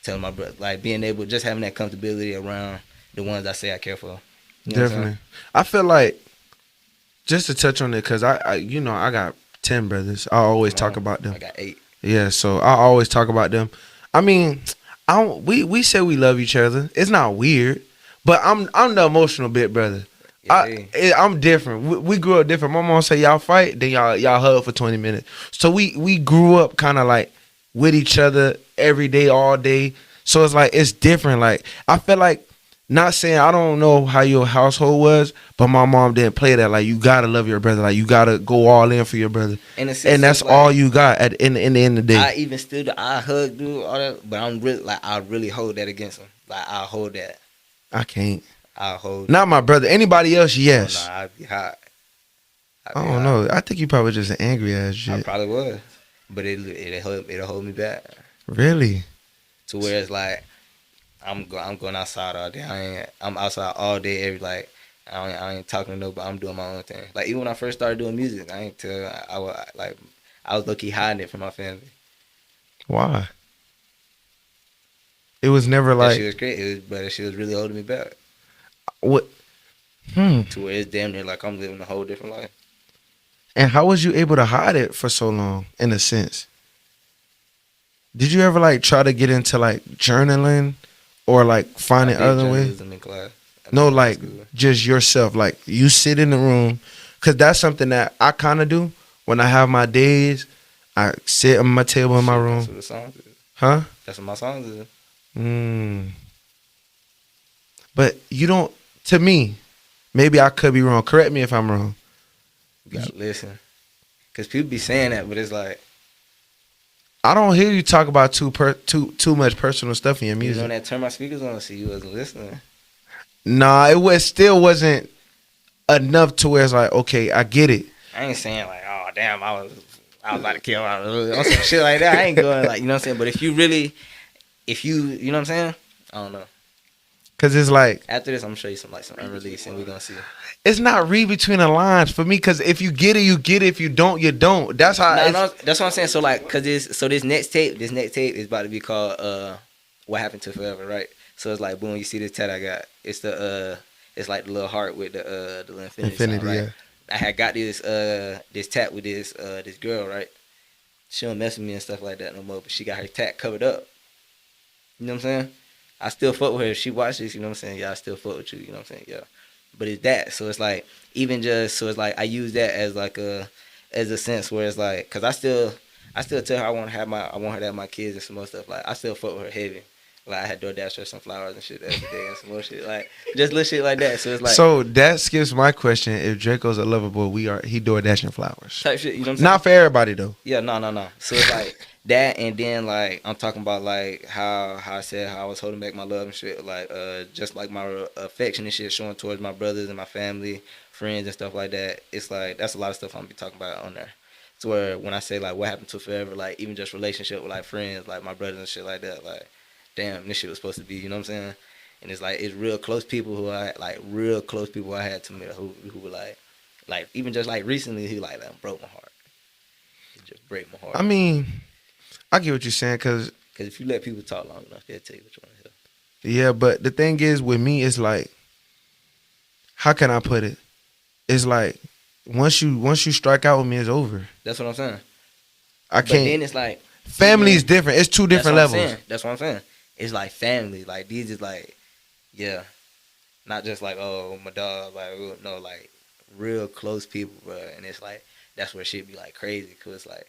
Telling my brother, like, being able, just having that comfortability around the ones I say I care for. You know Definitely. I feel like, just to touch on it, because I got 10 brothers. I always talk about them. I got 8. Yeah, so I always talk about them. I mean, we say we love each other. It's not weird, but I'm the emotional bit brother. Yeah. I'm different. We grew up different. My mom say y'all fight, then y'all hug for 20 minutes. So we grew up kind of like with each other every day, all day. So it's like it's different. Like I feel like not saying I don't know how your household was, but my mom didn't play that. Like you gotta love your brother. Like you gotta go all in for your brother. In a sense, And that's it's like, all you got in the end of the I day. even still do, I hug dude all that, but I'm really like I really hold that against him. Like I hold that. I can't. I hold. Not my brother. Anybody else, Oh no, yes. I'd be hot. I'd I be don't hot. know. I think you probably just an angry ass I shit. probably was, but it'll hold me back Really? to where it's like I'm going outside all day. I'm outside all day every like. I ain't talking to nobody. I'm doing my own thing. Like even when I first started doing music, I ain't tell I was low key hiding it from my family. Why? It was never That shit like was great. But that shit was really holding me back what. to where it's damn near like I'm living a whole different life. And how was you able to hide it for so long? In a sense, did you ever like try to get into like journaling, or like I finding did other ways? journalism in class. No, In like school. just yourself. Like you sit in the room, cause that's something that I kind of do when I have my days. I sit at my table in my Shit, room, That's what the songs is. huh? That's what my songs is. Mm. But you don't. To me, maybe I could be wrong. Correct me if I'm wrong. You gotta listen. Cause people be saying that, but it's like I don't hear you talk about too much personal stuff in your you know music. that turn my speakers on, so you wasn't listening. Nah, it still wasn't enough to where it's like, okay, I get it. I ain't saying like, oh damn, I was about to kill or some shit like that. I ain't going like, you know what I'm saying. But if you you know what I'm saying, I don't know. Cause it's like After this, I'm gonna show you some unreleased, and we're gonna see. it's not read between the lines for me. Cause if you get it, you get it. If you don't, you don't. That's how. No, that's what I'm saying. So like, cause this next tape is about to be called "What Happened to Forever," right? So it's like, boom, you see this tat I got. It's it's like the little heart with the little infinity, Infinity, sign, right? yeah. I had got this tat with this girl, right? She don't mess with me and stuff like that no more, but she got her tat covered up. You know what I'm saying? I still fuck with her. If she watches this, you know what I'm saying? Yeah, I still fuck with you, you know what I'm saying? Yeah. But it's that. So it's like, it's like I use that as like as a sense where it's like, cause I still tell her I want her to have my kids and some more stuff. Like I still fuck with her heavy. Like I had DoorDash her some flowers and shit the other day and some more shit. Like just little shit like that. So it's like So that skips my question. If Draco's a lover boy, he door dashing flowers. type shit, you know what I'm saying? Not for everybody though. Yeah, no. So it's like that, and then like I'm talking about like how I said how I was holding back my love and shit, like just like my affection and shit showing towards my brothers and my family, friends and stuff like that. It's like that's a lot of stuff I'm gonna be talking about on there. It's where when I say like what happened to forever, like even just relationship with like friends, like my brothers and shit like that, like damn, this shit was supposed to be, you know what I'm saying? And it's like it's real close people who I had to me who were like even just like recently he like broke my heart. It just break my heart. I mean, I get what you're saying. Cause Because if you let people talk long enough, they'll tell you what you want to hear. yeah, but the thing is with me, it's like, how can I put it? It's like once you strike out with me, it's over. That's what I'm saying. I But then can't. it's like Family is different. It's two different levels. That's what I'm saying. It's like family. Like these is like, yeah, not just like oh my dog. Like no, like real close people, bro. And it's like that's where shit be like crazy. Cause it's like,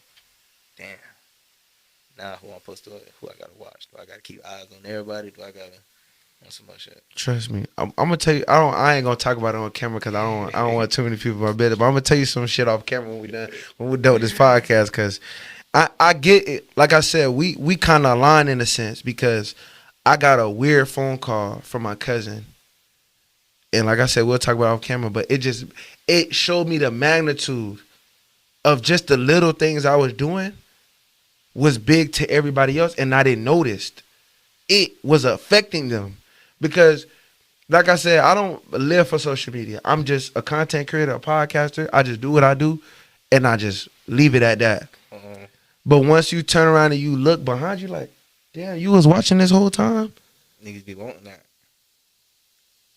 damn. Now who I'm supposed to? Who I gotta watch? Do I gotta keep eyes on everybody? Do I gotta on some more shit? Trust me. I'm gonna tell you. I ain't gonna talk about it on camera because I don't want too many people in my business. But I'm gonna tell you some shit off camera when we're done with this podcast because I get it. Like I said, we kind of align in a sense because I got a weird phone call from my cousin, and like I said, we'll talk about it off camera. But it showed me the magnitude of just the little things I was doing was big to everybody else, and I didn't notice it was affecting them because. Like I said, I don't live for social media. I'm just a content creator, a podcaster. I just do what I do, and I just leave it at that. Uh-huh. But once you turn around and you look behind you, like, damn, you was watching this whole time. Niggas be wanting that.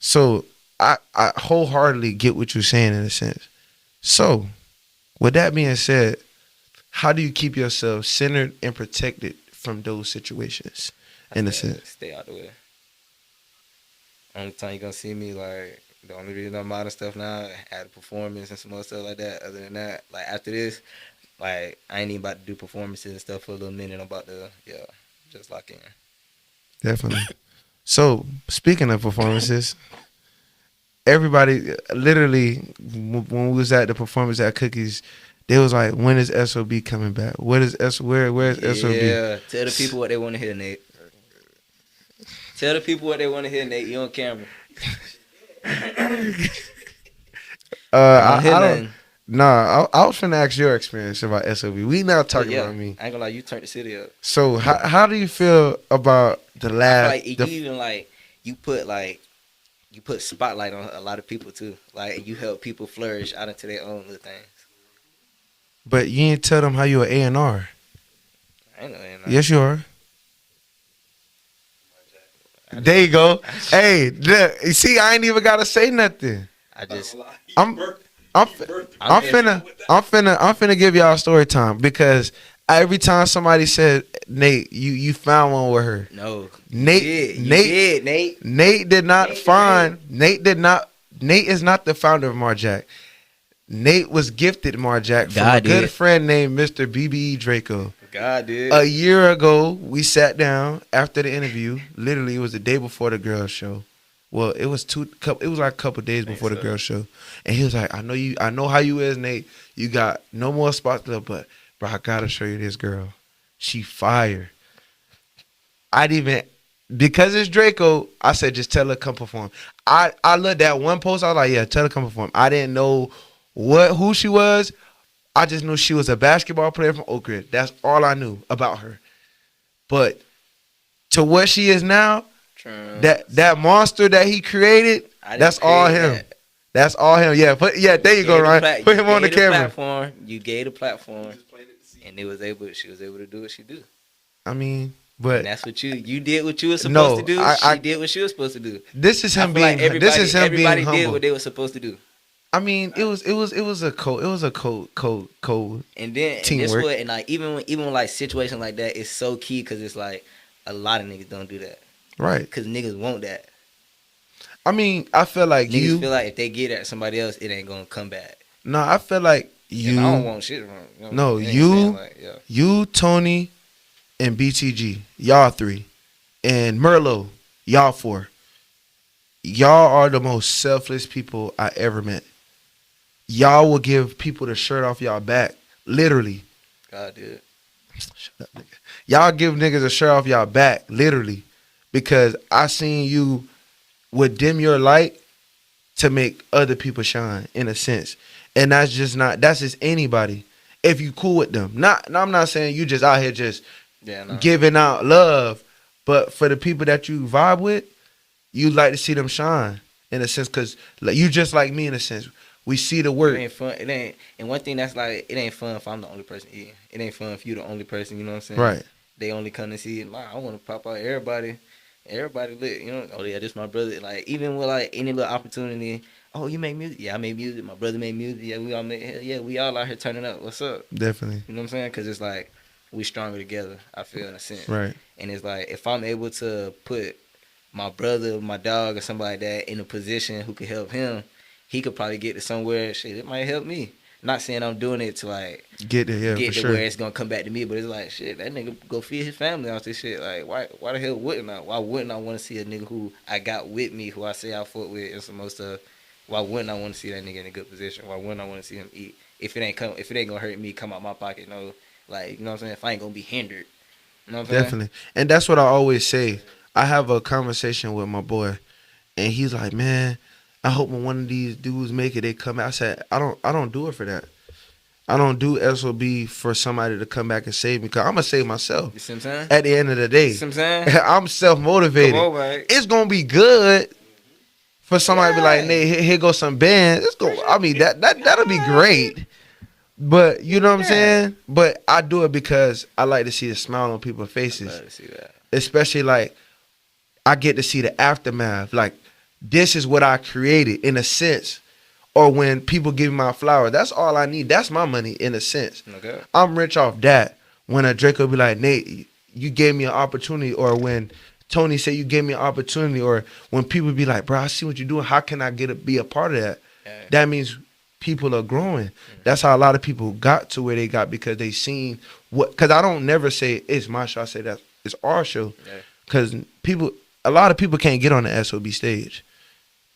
So I wholeheartedly get what you're saying in a sense. So, with that being said, how do you keep yourself centered and protected from those situations? In a sense, Stay out the way. Only time you gonna see me, like, the only reason I'm out and stuff now, at a performance and some more stuff like that. Other than that, like, after this, like, I ain't even about to do performances and stuff for a little minute. I'm about to, just lock in. Definitely. So speaking of performances, everybody literally when we was at the performance at Cookies, they was like, "When is SOB coming back? What is Where's SOB?" Yeah, tell the people what they want to hear, Nate. Tell the people what they want to hear, Nate. You on camera. I hear don't. nothing. Nah, I was finna ask your experience about SOB. We not talking Yeah, about me. I ain't gonna lie, you turned the city up. So how do you feel about the I feel last? like you even you put spotlight on a lot of people too. Like you help people flourish out into their own little things. But you didn't tell them how you were A&R. I know, ain't Yes, you are. There you go. Hey, look, you see, I ain't even gotta say nothing. I just I'm finna give y'all story time because every time somebody said Nate, you found one with her. no. Nate Nate. Nate did not find Nate is not the founder of Marjack. Nate was gifted Marjack from God a good did. friend named Mr. BBE Draco. God did. A year ago, we sat down after the interview. Literally, it was the day before the girls' show. Well, it was like a couple days before the girls' show, and he was like, "I know how you is, Nate. You got no more spots left, but bro, I gotta show you this girl. She fire." Because it's Draco, I said just tell her come perform. I looked at one post. I was like, yeah, tell her come perform. I didn't know who she was. I just knew she was a basketball player from Oak Ridge. That's all I knew about her. But to what she is now, that monster that he created, that's all him. That's all him. Yeah, there you go, Ryan. Put him on the camera. You gave the platform, and she was able to do what she do. I mean, but and that's what you did what you were supposed to do. She did what she was supposed to do. This is him being. Like this is him being humble. Everybody did what they were supposed to do. I mean, it was a cold and then teamwork. And like even like situations like that is so key because it's like a lot of niggas don't do that, right? Because niggas want that. I mean, I feel like niggas feel like if they get at somebody else, it ain't gonna come back. No, I feel like you. And I don't want shit wrong. You know, no, you, Tony, and BTG, y'all three, and Merlot, y'all four. Y'all are the most selfless people I ever met. Y'all will give people the shirt off y'all back, literally. God did. Shut up, nigga. Y'all give niggas a shirt off y'all back, literally, because I seen you would dim your light to make other people shine, in a sense, and that's just anybody. If you cool with them, I'm not saying you just out here just giving out love, but for the people that you vibe with, you like to see them shine, in a sense, because like, you just like me, in a sense. We see the work. It ain't fun. It ain't. And one thing that's like, it ain't fun if I'm the only person eating. It ain't fun if you the only person. You know what I'm saying? Right. They only come to see it. Like, I want to pop out everybody lit. You know? Oh yeah, this my brother. Like even with like any little opportunity. Oh, you make music? Yeah, I make music. My brother made music. Yeah, we all make. Hell yeah, we all out here turning up. What's up? Definitely. You know what I'm saying? Because it's like we stronger together. I feel in a sense. Right. And it's like if I'm able to put my brother, my dog, or somebody like that in a position who could help him. He could probably get to somewhere. Shit, it might help me. Not saying I'm doing it to like get to where it's gonna come back to me, but it's like shit. That nigga go feed his family off this shit. Like why the hell wouldn't I? Why wouldn't I want to see a nigga who I got with me, who I say I fought with, and some more stuff? Why wouldn't I want to see that nigga in a good position? Why wouldn't I want to see him eat? If it ain't gonna hurt me, come out my pocket. No, like you know what I'm saying. If I ain't gonna be hindered, you know what I'm saying? Definitely. And that's what I always say. I have a conversation with my boy, and he's like, man. I hope when one of these dudes make it, they come out. I said, I don't do it for that. I don't do SOB for somebody to come back and save me, because I'm going to save myself. You see what I'm saying? At the end of the day. You see what I'm saying? I'm self-motivated. Come on, right? It's going to be good for somebody to be like, hey, here goes some bands. I mean, that'll be great. But, you know what I'm saying? But I do it because I like to see the smile on people's faces. I love to see that. Especially, like, I get to see the aftermath. Like, this is what I created, in a sense. Or when people give me my flowers, that's all I need. That's my money, in a sense. Okay. I'm rich off that. When a Draco be like, Nate, you gave me an opportunity. Or when Tony say you gave me an opportunity. Or when people be like, bro, I see what you're doing. How can I be a part of that? Yeah. That means people are growing. Mm-hmm. That's how a lot of people got to where they got, because they seen what. Because I don't never say it's my show. I say that it's our show. Because a lot of people can't get on the SOB stage.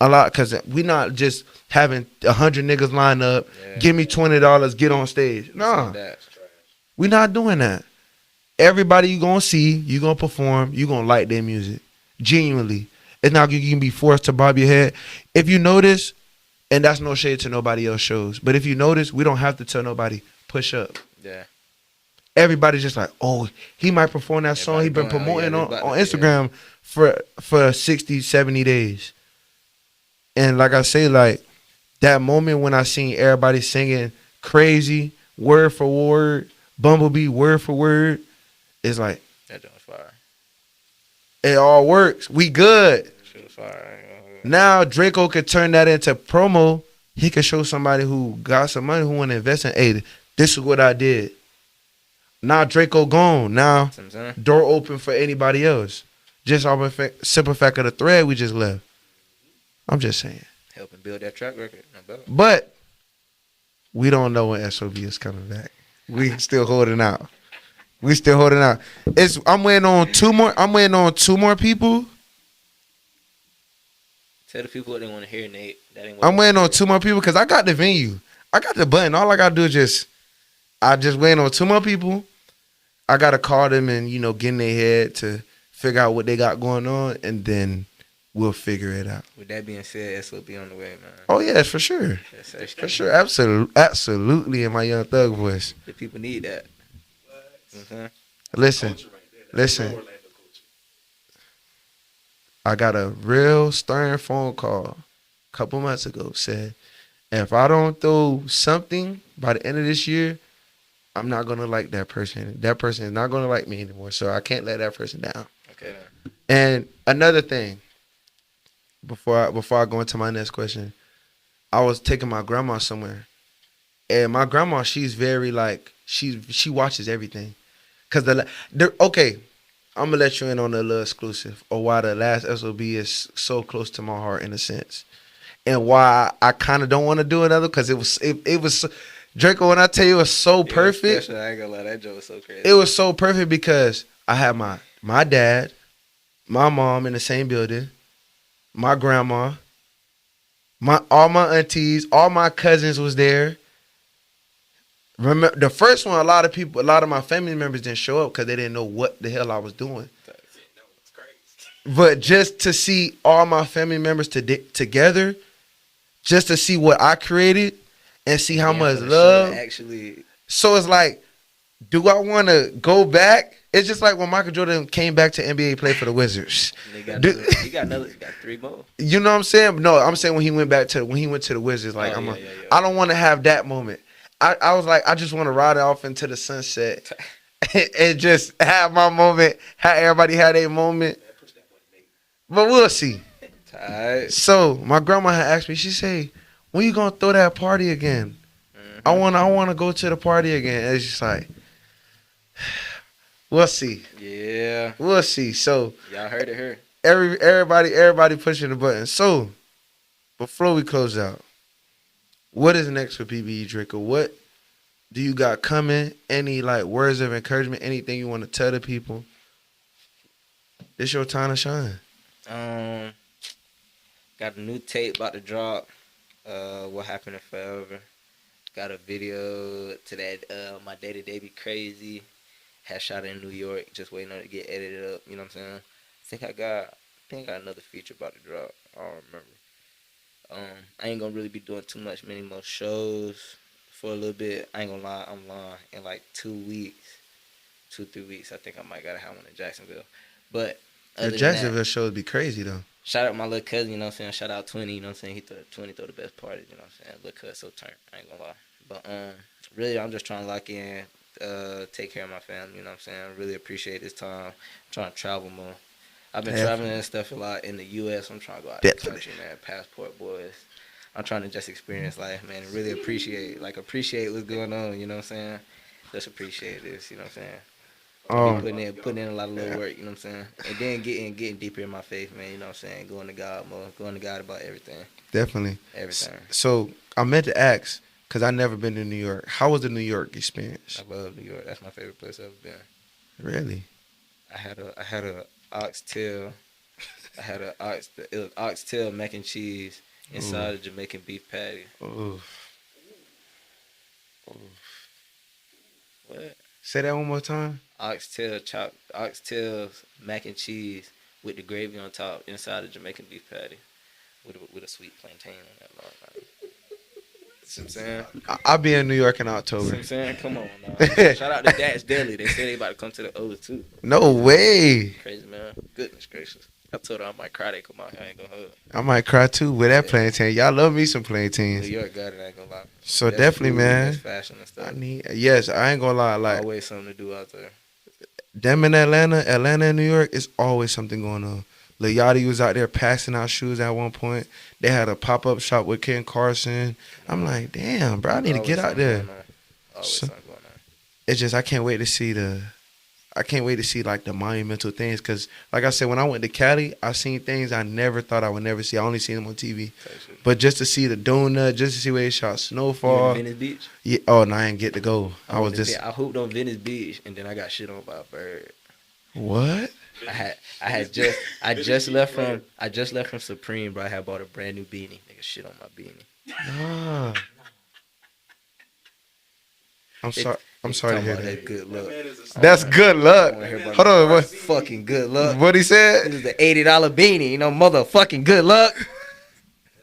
A lot, because we not just having 100 niggas line up, give me $20, get on stage. No, we not doing that. Everybody you gonna see, you gonna perform, you gonna like their music. Genuinely. It's not you can be forced to bob your head. If you notice, and that's no shade to nobody else shows, but if you notice, we don't have to tell nobody, push up. Yeah. Everybody's just like, oh, he might perform that song he been promoting on Instagram for 60, 70 days. And like I say, like, that moment when I seen everybody singing crazy, word for word, Bumblebee, word for word, it's like, that joint's fire. It all works. We good. Shit was fire. Now Draco could turn that into promo. He could show somebody who got some money, who want to invest in, hey, this is what I did. Now Draco gone. Now door open for anybody else. Just off the simple fact of the thread we just left. I'm just saying. Helping build that track record. But we don't know when SOB is coming back. We still holding out. I'm waiting on two more people. Tell the people what they want to hear, Nate. I'm waiting on two more people because I got the venue. I got the button. All I got to do is I just waiting on two more people. I got to call them and, get in their head to figure out what they got going on, and then we'll figure it out. With that being said, SOB on the way, man. Oh, yes, for sure. Yes, for sure. Absolutely in my Young Thug voice. The people need that. Listen. I got a real stern phone call a couple months ago. Said, if I don't throw something by the end of this year, I'm not going to like that person. That person is not going to like me anymore. So I can't let that person down. Okay. And another thing, before I go into my next question, I was taking my grandma somewhere. And my grandma, she's very like, she watches everything. Because okay, I'm going to let you in on a little exclusive of why the last SOB is so close to my heart in a sense. And why I kind of don't want to do another, because it was Draco, when I tell you it was so perfect. Special, I ain't gonna lie, that joke was so crazy. It was so perfect because I had my dad, my mom in the same building, my grandma, all my aunties, all my cousins was there. Remember the first one, a lot of my family members didn't show up because they didn't know what the hell I was doing. But just to see all my family members together, just to see what I created and see how much love. Actually, so it's like, do I want to go back? It's just like when Michael Jordan came back to NBA, play for the Wizards. He got 3 more. You know what I'm saying? No, I'm saying when he went to the Wizards, like I don't want to have that moment. I was like, I just want to ride it off into the sunset and just have my moment, have everybody have their moment. But we'll see. Tight. So my grandma had asked me, she said, when you gonna throw that party again? I wanna go to the party again. And it's just like, we'll see. Yeah. We'll see. So y'all heard it here. Everybody pushing the button. So before we close out, what is next for PBE Draco? What do you got coming? Any like words of encouragement? Anything you want to tell the people? It's your time to shine. Got a new tape about to drop. What Happened in Forever. Got a video to that. My Day to Day Be Crazy. Had shot in New York. Just waiting on it to get edited up. You know what I'm saying? I think I got another feature about to drop. I don't remember. I ain't gonna really be doing many more shows for a little bit. I ain't gonna lie, I'm lying. In like 2 weeks, 2-3 weeks, I think I might gotta have one in Jacksonville. But the Jacksonville show would be crazy though. Shout out my little cousin, you know what I'm saying? Shout out 20, you know what I'm saying? He throw the best parties, you know what I'm saying? Little cousin so turned, I ain't gonna lie. But really I'm just trying to lock in, take care of my family, you know what I'm saying? I really appreciate this time. I'm trying to travel more. I've been traveling and stuff a lot in the U.S. I'm trying to go out of the country, man. Passport boys. I'm trying to just experience life, man, and really appreciate what's going on, you know what I'm saying? Just appreciate this, you know what I'm saying? Putting in a lot of little work, you know what I'm saying? And then getting deeper in my faith, man, you know what I'm saying? Going to God more, going to God about everything. Definitely. Everything. So I meant to ask, because I never been to New York. How was the New York experience? I love New York. That's my favorite place I've ever been. Really? I had a oxtail. I had it was oxtail mac and cheese inside a Jamaican beef patty. Ooh. What? Say that one more time. Oxtail mac and cheese with the gravy on top inside a Jamaican beef patty with a sweet plantain on that. See what I'm saying? I'll be in New York in See what October. I'm saying? Come on now. Shout out to Dad's Deli. They say they about to come to the O's too. No way. Crazy, man. Goodness gracious. I told her I might cry. They come out here. I ain't gonna hug. I might cry too with that plantain. Y'all love me some New plantains. York got it. I ain't gonna lie. So That's definitely, food, man. that's fashion and stuff. I ain't gonna lie. Like Always something to do out there. them in Atlanta and New York, it's always something going on. Lil Yachty was out there passing out shoes at one point. They had a pop-up shop with Ken Carson. I'm like, damn, bro, I need to get out there. Always So- something going on. It's just I can't wait to see like the monumental things, because like I said, when I went to Cali, I seen things I never thought I would never see. I only seen them on TV. But just to see the donut, just to see where they shot Snowfall. Venice Beach. Yeah, oh, no, I didn't get to go. I was just I hooped on Venice Beach and then I got shit on by a bird. what? I just left from Supreme, bro. I had bought a brand new beanie. Nigga shit on my beanie. Nah. I'm sorry to hear Talking about that. that good luck. That's good luck. Hold on, what? Fucking good luck. What he This said? is the $80 beanie, you know, motherfucking good luck.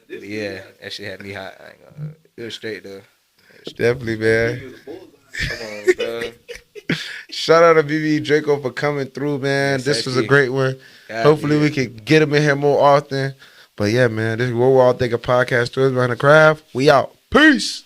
Yeah, that shit had me hot. I ain't gonna. It was straight though. Definitely, man. Come on, bro. Shout out to BB Draco for coming through, man. Yes, This was thank a you. great one. God, Hopefully yeah. we can get him in here more often. But yeah, man, this is what we're all thinking podcast stories behind the craft. We out. Peace.